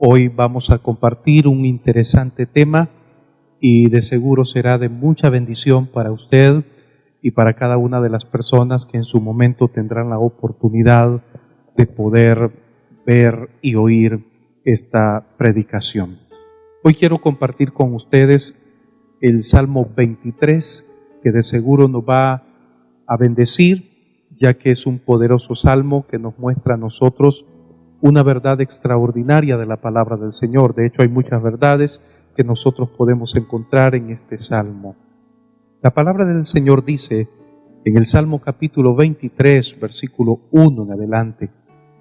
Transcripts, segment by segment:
Hoy vamos a compartir un interesante tema y de seguro será de mucha bendición para usted y para cada una de las personas que en su momento tendrán la oportunidad de poder ver y oír esta predicación. Hoy quiero compartir con ustedes el Salmo 23, que de seguro nos va a bendecir, ya que es un poderoso salmo que nos muestra a nosotros una verdad extraordinaria de la palabra del Señor. De hecho, hay muchas verdades que nosotros podemos encontrar en este salmo. La palabra del Señor dice en el Salmo capítulo 23, versículo 1 en adelante: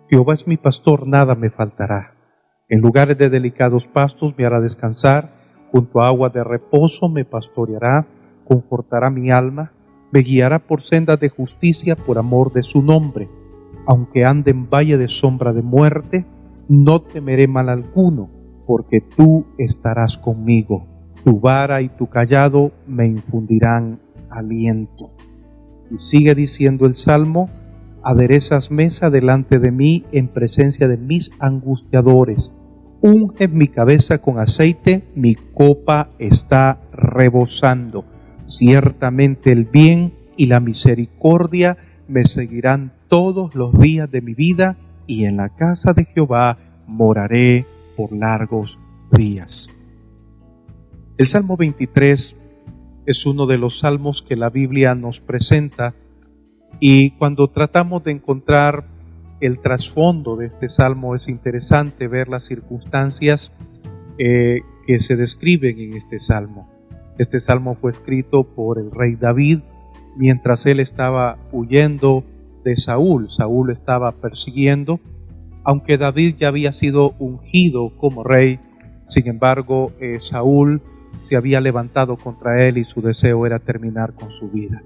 Jehová es mi pastor, nada me faltará. En lugares de delicados pastos me hará descansar, junto a agua de reposo me pastoreará, confortará mi alma, me guiará por sendas de justicia por amor de su nombre. Aunque ande en valle de sombra de muerte, no temeré mal alguno, porque tú estarás conmigo. Tu vara y tu cayado me infundirán aliento. Y sigue diciendo el Salmo: aderezas mesa delante de mí en presencia de mis angustiadores. Unge mi cabeza con aceite, mi copa está rebosando. Ciertamente el bien y la misericordia me seguirán todos los días de mi vida, y en la casa de Jehová moraré por largos días. El Salmo 23 es uno de los salmos que la Biblia nos presenta, y cuando tratamos de encontrar el trasfondo de este salmo es interesante ver las circunstancias que se describen en este salmo. Este salmo fue escrito por el rey David mientras él estaba huyendo de Saúl. Saúl lo estaba persiguiendo. Aunque David ya había sido ungido como rey, sin embargo, Saúl se había levantado contra él y su deseo era terminar con su vida.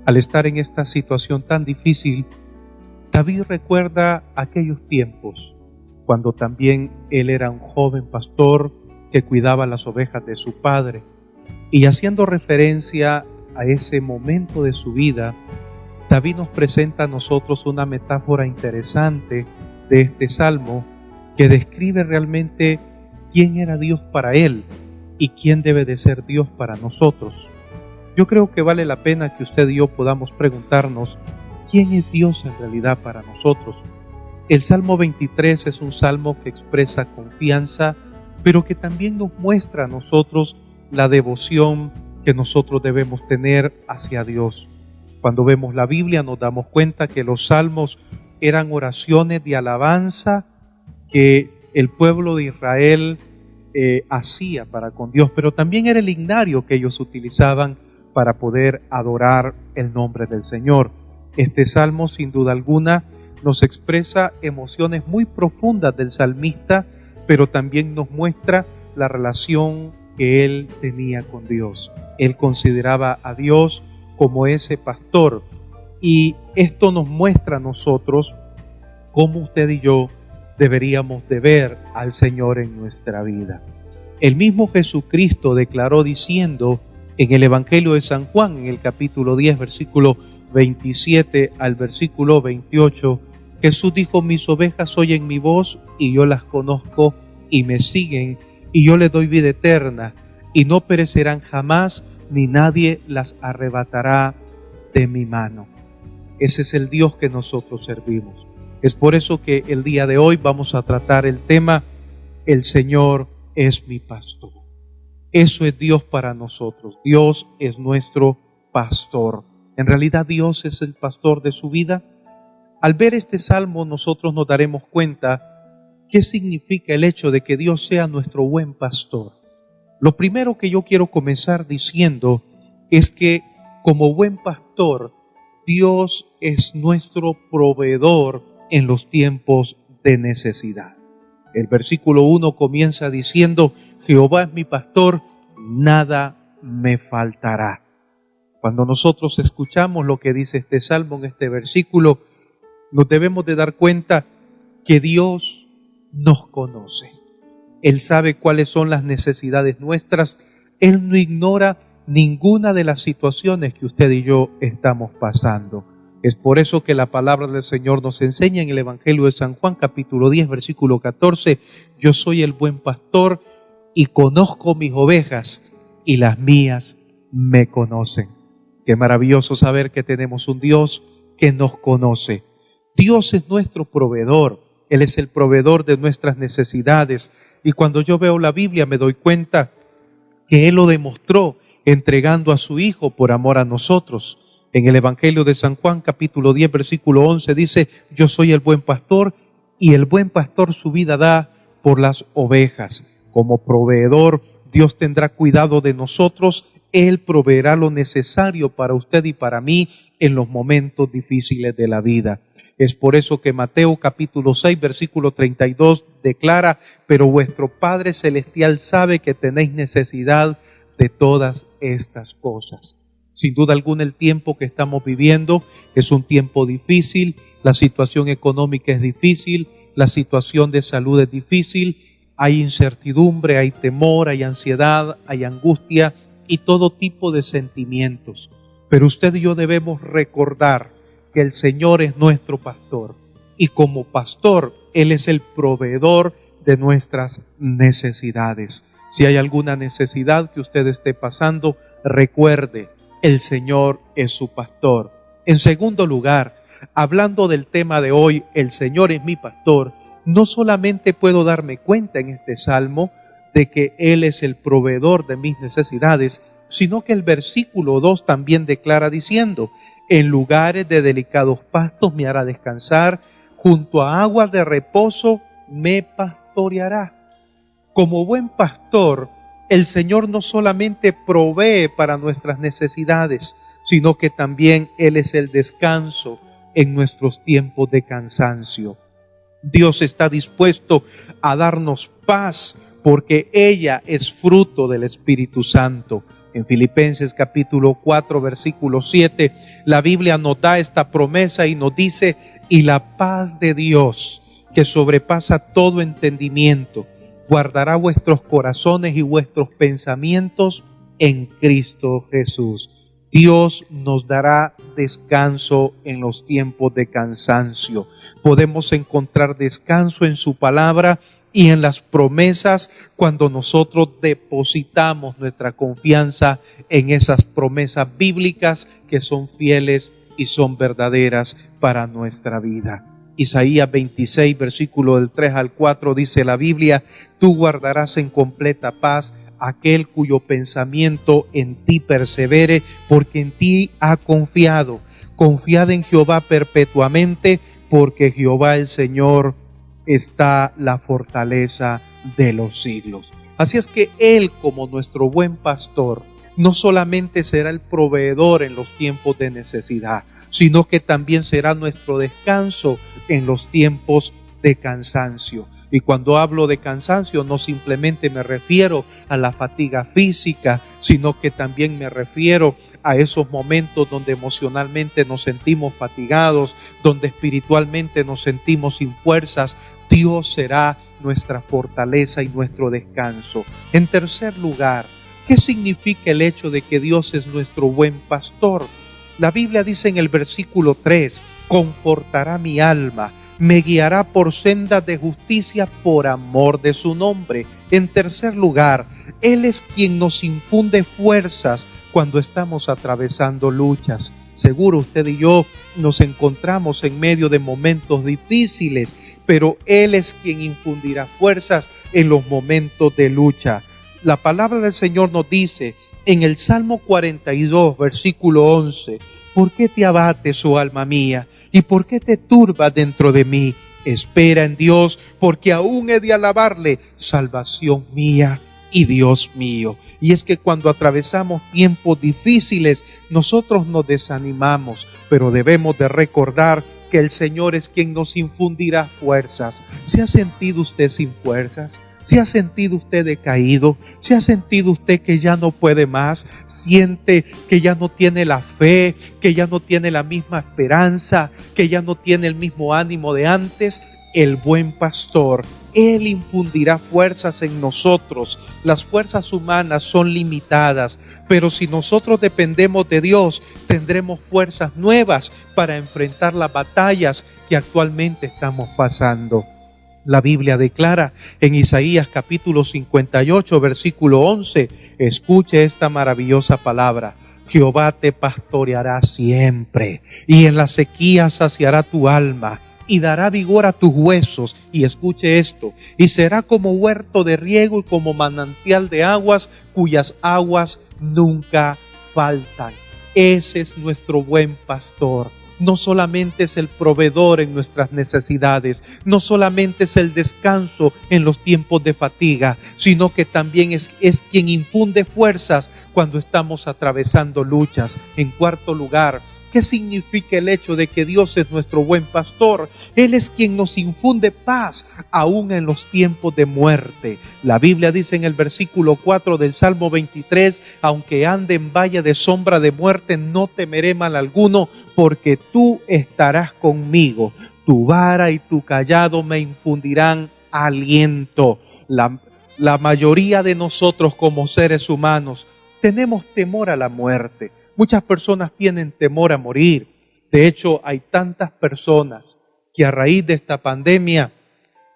Al estar en esta situación tan difícil, David recuerda aquellos tiempos cuando también él era un joven pastor que cuidaba las ovejas de su padre. Y haciendo referencia a ese momento de su vida, David nos presenta a nosotros una metáfora interesante de este salmo que describe realmente quién era Dios para él y quién debe de ser Dios para nosotros. Yo creo que vale la pena que usted y yo podamos preguntarnos quién es Dios en realidad para nosotros. El Salmo 23 es un salmo que expresa confianza, pero que también nos muestra a nosotros la devoción que nosotros debemos tener hacia Dios. Cuando vemos la Biblia nos damos cuenta que los salmos eran oraciones de alabanza que el pueblo de Israel hacía para con Dios, pero también era el himnario que ellos utilizaban para poder adorar el nombre del Señor. Este salmo, sin duda alguna, nos expresa emociones muy profundas del salmista, pero también nos muestra la relación que él tenía con Dios. Él consideraba a Dios como ese pastor, y esto nos muestra a nosotros cómo usted y yo deberíamos de ver al Señor en nuestra vida. El mismo Jesucristo declaró diciendo en el Evangelio de San Juan, en el capítulo 10, versículo 27 al versículo 28, Jesús dijo: mis ovejas oyen mi voz y yo las conozco y me siguen, y yo les doy vida eterna, y no perecerán jamás, ni nadie las arrebatará de mi mano. Ese es el Dios que nosotros servimos. Es por eso que el día de hoy vamos a tratar el tema: el Señor es mi pastor. Eso es Dios para nosotros. Dios es nuestro pastor. En realidad, Dios es el pastor de su vida. Al ver este salmo, nosotros nos daremos cuenta qué significa el hecho de que Dios sea nuestro buen pastor. Lo primero que yo quiero comenzar diciendo es que como buen pastor, Dios es nuestro proveedor en los tiempos de necesidad. El versículo 1 comienza diciendo: Jehová es mi pastor, nada me faltará. Cuando nosotros escuchamos lo que dice este salmo en este versículo, nos debemos de dar cuenta que Dios nos conoce. Él sabe cuáles son las necesidades nuestras. Él no ignora ninguna de las situaciones que usted y yo estamos pasando. Es por eso que la palabra del Señor nos enseña en el Evangelio de San Juan, capítulo 10, versículo 14, yo soy el buen pastor y conozco mis ovejas y las mías me conocen. Qué maravilloso saber que tenemos un Dios que nos conoce. Dios es nuestro proveedor, Él es el proveedor de nuestras necesidades. Y cuando yo veo la Biblia me doy cuenta que Él lo demostró entregando a su Hijo por amor a nosotros. En el Evangelio de San Juan, capítulo 10, versículo 11, dice, yo soy el buen pastor y el buen pastor su vida da por las ovejas. Como proveedor, Dios tendrá cuidado de nosotros. Él proveerá lo necesario para usted y para mí en los momentos difíciles de la vida. Es por eso que Mateo capítulo 6, versículo 32 declara, pero vuestro Padre Celestial sabe que tenéis necesidad de todas estas cosas. Sin duda alguna el tiempo que estamos viviendo es un tiempo difícil, la situación económica es difícil, la situación de salud es difícil, hay incertidumbre, hay temor, hay ansiedad, hay angustia y todo tipo de sentimientos. Pero usted y yo debemos recordar que el Señor es nuestro pastor y como pastor Él es el proveedor de nuestras necesidades. Si hay alguna necesidad que usted esté pasando, recuerde, el Señor es su pastor. En segundo lugar, hablando del tema de hoy, el Señor es mi pastor, no solamente puedo darme cuenta en este salmo de que Él es el proveedor de mis necesidades, sino que el versículo 2 también declara diciendo, en lugares de delicados pastos me hará descansar, junto a aguas de reposo me pastoreará. Como buen pastor, el Señor no solamente provee para nuestras necesidades, sino que también Él es el descanso en nuestros tiempos de cansancio. Dios está dispuesto a darnos paz porque ella es fruto del Espíritu Santo. En Filipenses capítulo 4, versículo 7, la Biblia nos da esta promesa y nos dice, y la paz de Dios, que sobrepasa todo entendimiento, guardará vuestros corazones y vuestros pensamientos en Cristo Jesús. Dios nos dará descanso en los tiempos de cansancio. Podemos encontrar descanso en su palabra y en las promesas cuando nosotros depositamos nuestra confianza en esas promesas bíblicas que son fieles y son verdaderas para nuestra vida. Isaías 26, versículo del 3 al 4 dice la Biblia, tú guardarás en completa paz aquel cuyo pensamiento en ti persevere, porque en ti ha confiado. Confiad en Jehová perpetuamente, porque Jehová el Señor está la fortaleza de los siglos. Así es que Él, como nuestro buen pastor, no solamente será el proveedor en los tiempos de necesidad, sino que también será nuestro descanso en los tiempos de cansancio. Y cuando hablo de cansancio, no simplemente me refiero a la fatiga física, sino que también me refiero a esos momentos donde emocionalmente nos sentimos fatigados, donde espiritualmente nos sentimos sin fuerzas. Dios será nuestra fortaleza y nuestro descanso. En tercer lugar, ¿qué significa el hecho de que Dios es nuestro buen pastor? La Biblia dice en el versículo 3, confortará mi alma, me guiará por sendas de justicia por amor de su nombre. En tercer lugar, Él es quien nos infunde fuerzas cuando estamos atravesando luchas. Seguro usted y yo nos encontramos en medio de momentos difíciles, pero Él es quien infundirá fuerzas en los momentos de lucha. La palabra del Señor nos dice en el Salmo 42, versículo 11, ¿por qué te abates, oh alma mía? ¿Y por qué te turbas dentro de mí? Espera en Dios, porque aún he de alabarle, salvación mía y Dios mío. Y es que cuando atravesamos tiempos difíciles, nosotros nos desanimamos, pero debemos de recordar que el Señor es quien nos infundirá fuerzas. ¿Se ha sentido usted sin fuerzas? ¿Se ha sentido usted decaído? ¿Se ha sentido usted que ya no puede más? ¿Siente que ya no tiene la fe, que ya no tiene la misma esperanza, que ya no tiene el mismo ánimo de antes? El buen pastor, Él infundirá fuerzas en nosotros. Las fuerzas humanas son limitadas, pero si nosotros dependemos de Dios, tendremos fuerzas nuevas para enfrentar las batallas que actualmente estamos pasando. La Biblia declara en Isaías capítulo 58, versículo 11, escuche esta maravillosa palabra: Jehová te pastoreará siempre, y en la sequía saciará tu alma, y dará vigor a tus huesos. Y escuche esto: y será como huerto de riego y como manantial de aguas, cuyas aguas nunca faltan. Ese es nuestro buen pastor. No solamente es el proveedor en nuestras necesidades, no solamente es el descanso en los tiempos de fatiga, sino que también es quien infunde fuerzas cuando estamos atravesando luchas. En cuarto lugar, ¿qué significa el hecho de que Dios es nuestro buen pastor? Él es quien nos infunde paz aún en los tiempos de muerte. La Biblia dice en el versículo 4 del Salmo 23, aunque ande en valle de sombra de muerte, no temeré mal alguno, porque tú estarás conmigo. Tu vara y tu cayado me infundirán aliento. La mayoría de nosotros como seres humanos tenemos temor a la muerte. Muchas personas tienen temor a morir. De hecho, hay tantas personas que a raíz de esta pandemia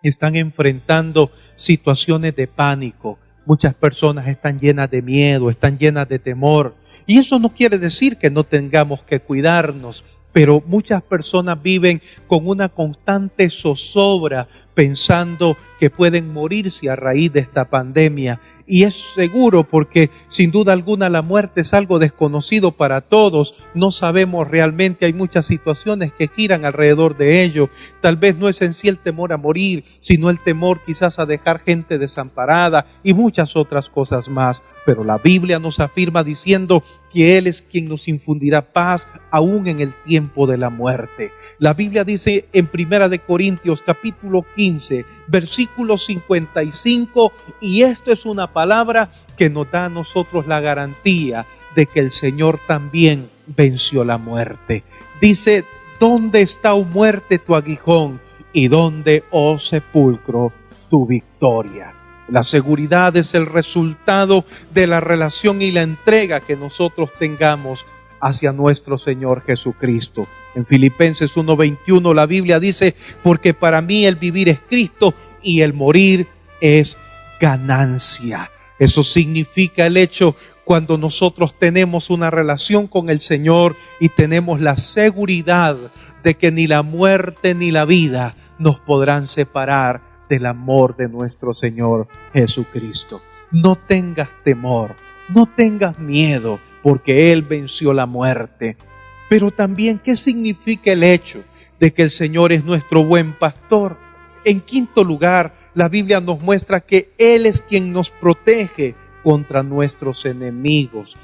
están enfrentando situaciones de pánico. Muchas personas están llenas de miedo, están llenas de temor. Y eso no quiere decir que no tengamos que cuidarnos, pero muchas personas viven con una constante zozobra pensando que pueden morirse a raíz de esta pandemia. Y es seguro porque sin duda alguna la muerte es algo desconocido para todos. No sabemos realmente, hay muchas situaciones que giran alrededor de ello. Tal vez no es en sí el temor a morir, sino el temor quizás a dejar gente desamparada y muchas otras cosas más. Pero la Biblia nos afirma diciendo que Él es quien nos infundirá paz aún en el tiempo de la muerte. La Biblia dice en 1 Corintios capítulo 15, versículo 55, y esto es una palabra que nos da a nosotros la garantía de que el Señor también venció la muerte. Dice: ¿dónde está, oh muerte, tu aguijón? ¿Y dónde, oh sepulcro, tu victoria? La seguridad es el resultado de la relación y la entrega que nosotros tengamos hacia nuestro Señor Jesucristo. En Filipenses 1:21 la Biblia dice: porque para mí el vivir es Cristo y el morir es ganancia. Eso significa el hecho cuando nosotros tenemos una relación con el Señor y tenemos la seguridad de que ni la muerte ni la vida nos podrán separar del amor de nuestro Señor Jesucristo. No tengas temor, no tengas miedo, porque Él venció la muerte. Pero también, ¿qué significa el hecho de que el Señor es nuestro buen pastor? En quinto lugar, la Biblia nos muestra que Él es quien nos protege contra nuestros enemigos.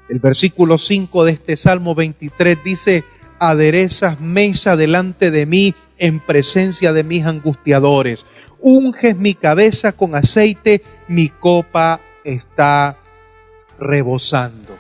El versículo 5 de este Salmo 23 dice: aderezas mesa delante de mí en presencia de mis angustiadores. Unges mi cabeza con aceite, mi copa está rebosando.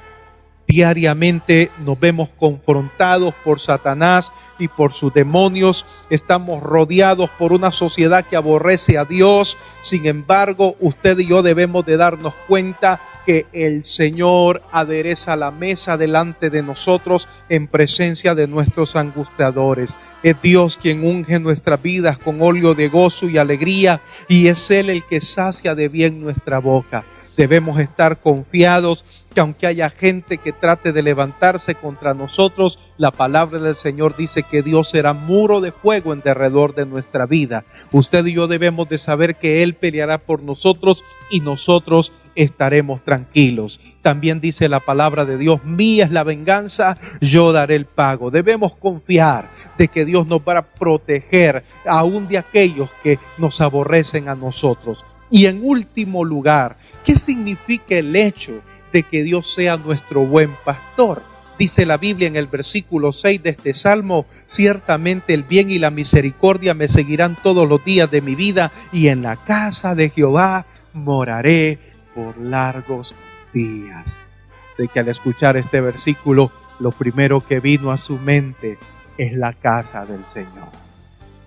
Diariamente nos vemos confrontados por Satanás y por sus demonios. Estamos rodeados por una sociedad que aborrece a Dios. Sin embargo, usted y yo debemos de darnos cuenta que el Señor adereza la mesa delante de nosotros en presencia de nuestros angustiadores. Es Dios quien unge nuestras vidas con óleo de gozo y alegría, y es Él el que sacia de bien nuestra boca. Debemos estar confiados que aunque haya gente que trate de levantarse contra nosotros, la palabra del Señor dice que Dios será muro de fuego en derredor de nuestra vida. Usted y yo debemos de saber que Él peleará por nosotros y nosotros estaremos tranquilos. También dice la palabra de Dios: mía es la venganza, yo daré el pago. Debemos confiar de que Dios nos va a proteger aún de aquellos que nos aborrecen a nosotros. Y en último lugar, ¿qué significa el hecho de que Dios sea nuestro buen pastor? Dice la Biblia en el versículo 6 de este Salmo: ciertamente el bien y la misericordia me seguirán todos los días de mi vida, y en la casa de Jehová moraré por largos días. Sé que al escuchar este versículo, lo primero que vino a su mente es la casa del Señor.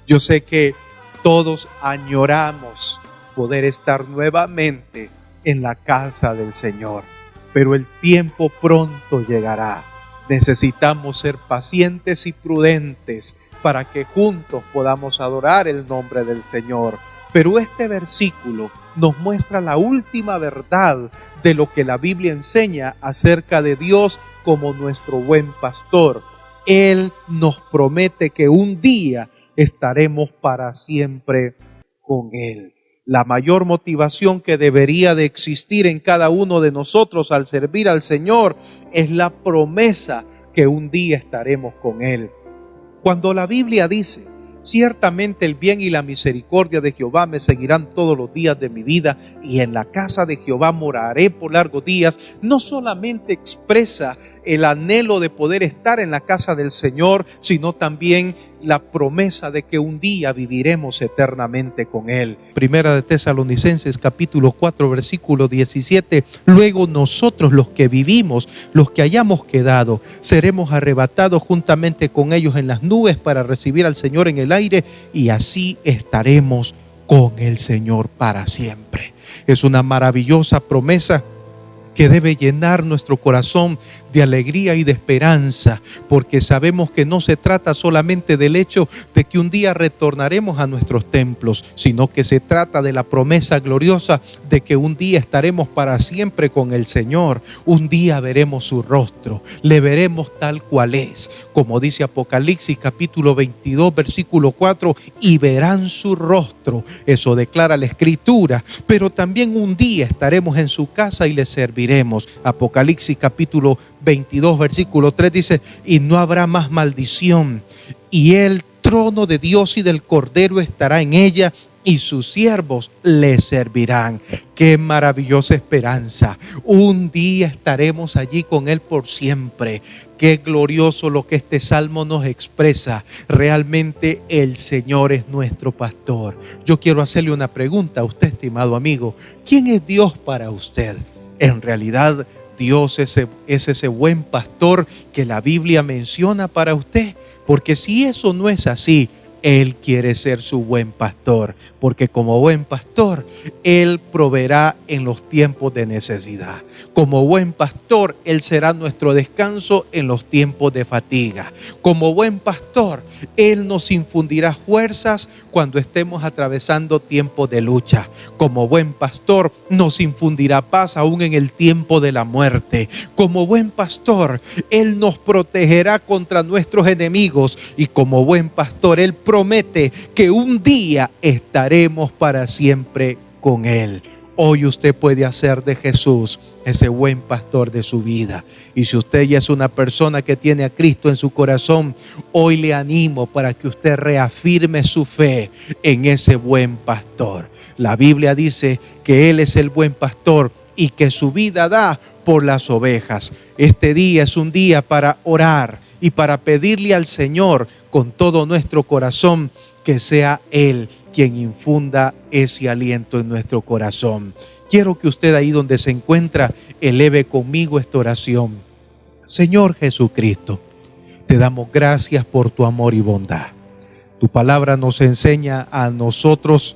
Yo sé que Todos añoramos poder estar nuevamente en la casa del Señor, pero el tiempo pronto llegará. Necesitamos ser pacientes y prudentes para que juntos podamos adorar el nombre del Señor. Pero este versículo nos muestra la última verdad de lo que la Biblia enseña acerca de Dios como nuestro buen pastor. Él nos promete que un día estaremos para siempre con Él. La mayor motivación que debería de existir en cada uno de nosotros al servir al Señor es la promesa que un día estaremos con Él. Cuando la Biblia dice: ciertamente el bien y la misericordia de Jehová me seguirán todos los días de mi vida, y en la casa de Jehová moraré por largos días, no solamente expresa el anhelo de poder estar en la casa del Señor, sino también la promesa de que un día viviremos eternamente con Él. Primera de Tesalonicenses capítulo 4 versículo 17: luego nosotros los que vivimos, los que hayamos quedado, seremos arrebatados juntamente con ellos en las nubes para recibir al Señor en el aire, y así estaremos con el Señor para siempre. Es una maravillosa promesa que debe llenar nuestro corazón de alegría y de esperanza, porque sabemos que no se trata solamente del hecho de que un día retornaremos a nuestros templos, sino que se trata de la promesa gloriosa de que un día estaremos para siempre con el Señor. Un día veremos su rostro, le veremos tal cual es, como dice Apocalipsis capítulo 22 versículo 4: y verán su rostro. Eso declara la Escritura. Pero también un día estaremos en su casa y le serviremos. Apocalipsis capítulo 22 versículo 3 dice: y no habrá más maldición, y el trono de Dios y del Cordero estará en ella, y sus siervos le servirán. ¡Qué maravillosa esperanza! Un día estaremos allí con Él por siempre. ¡Qué glorioso lo que este salmo nos expresa! Realmente el Señor es nuestro pastor. Yo quiero hacerle una pregunta a usted, estimado amigo. ¿Quién es Dios para usted? En realidad, Dios es ese buen pastor que la Biblia menciona para usted. Porque si eso no es así, Él quiere ser su buen pastor, porque como buen pastor, Él proveerá en los tiempos de necesidad. Como buen pastor, Él será nuestro descanso en los tiempos de fatiga. Como buen pastor, Él nos infundirá fuerzas cuando estemos atravesando tiempos de lucha. Como buen pastor, nos infundirá paz aún en el tiempo de la muerte. Como buen pastor, Él nos protegerá contra nuestros enemigos, y como buen pastor, Él promete que un día estaremos para siempre con Él. Hoy usted puede hacer de Jesús ese buen pastor de su vida. Y si usted ya es una persona que tiene a Cristo en su corazón, hoy le animo para que usted reafirme su fe en ese buen pastor. La Biblia dice que Él es el buen pastor y que su vida da por las ovejas. Este día es un día para orar y para pedirle al Señor con todo nuestro corazón que sea Él quien infunda ese aliento en nuestro corazón. Quiero que usted ahí donde se encuentra eleve conmigo esta oración. Señor Jesucristo, te damos gracias por tu amor y bondad. Tu palabra nos enseña a nosotros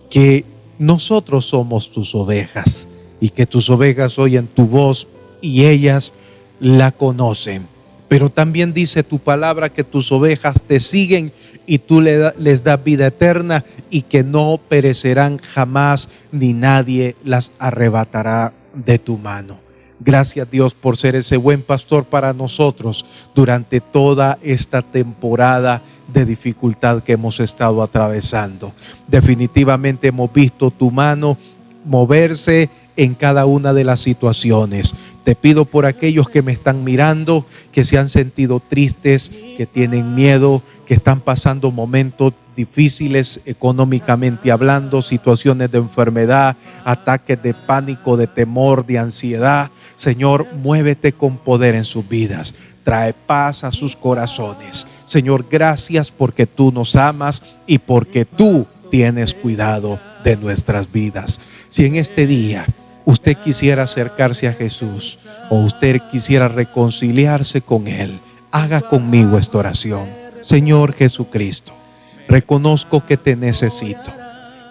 que nosotros somos tus ovejas y que tus ovejas oyen tu voz y ellas la conocen. Pero también dice tu palabra que tus ovejas te siguen y tú les das vida eterna y que no perecerán jamás, ni nadie las arrebatará de tu mano. Gracias, Dios, por ser ese buen pastor para nosotros durante toda esta temporada de dificultad que hemos estado atravesando. Definitivamente hemos visto tu mano moverse en cada una de las situaciones. Te pido por aquellos que me están mirando, que se han sentido tristes, que tienen miedo, que están pasando momentos difíciles económicamente hablando, situaciones de enfermedad, ataques de pánico, de temor, de ansiedad. Señor, muévete con poder en sus vidas. Trae paz a sus corazones. Señor, gracias porque tú nos amas y porque tú tienes cuidado de nuestras vidas. Si en este día usted quisiera acercarse a Jesús o usted quisiera reconciliarse con Él, haga conmigo esta oración. Señor Jesucristo, Reconozco que te necesito.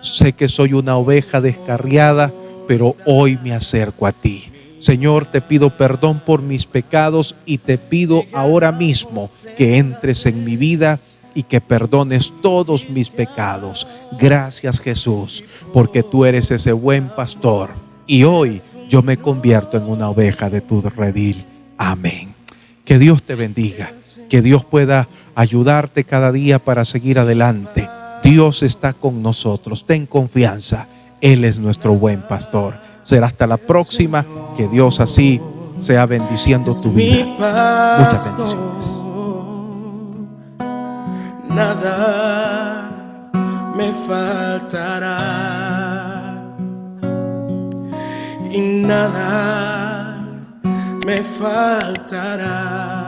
Sé que soy una oveja descarriada, pero hoy me acerco a ti. Señor, te pido perdón por mis pecados y te pido ahora mismo que entres en mi vida y que perdones todos mis pecados. Gracias, Jesús, porque tú eres ese buen pastor y hoy yo me convierto en una oveja de tu redil. Amén. Que Dios te bendiga, que Dios pueda ayudarte cada día para seguir adelante. Dios está con nosotros, ten confianza, Él es nuestro buen pastor. Será hasta la próxima, que Dios así sea bendiciendo tu vida. Muchas bendiciones. Nada me faltará y nada me faltará.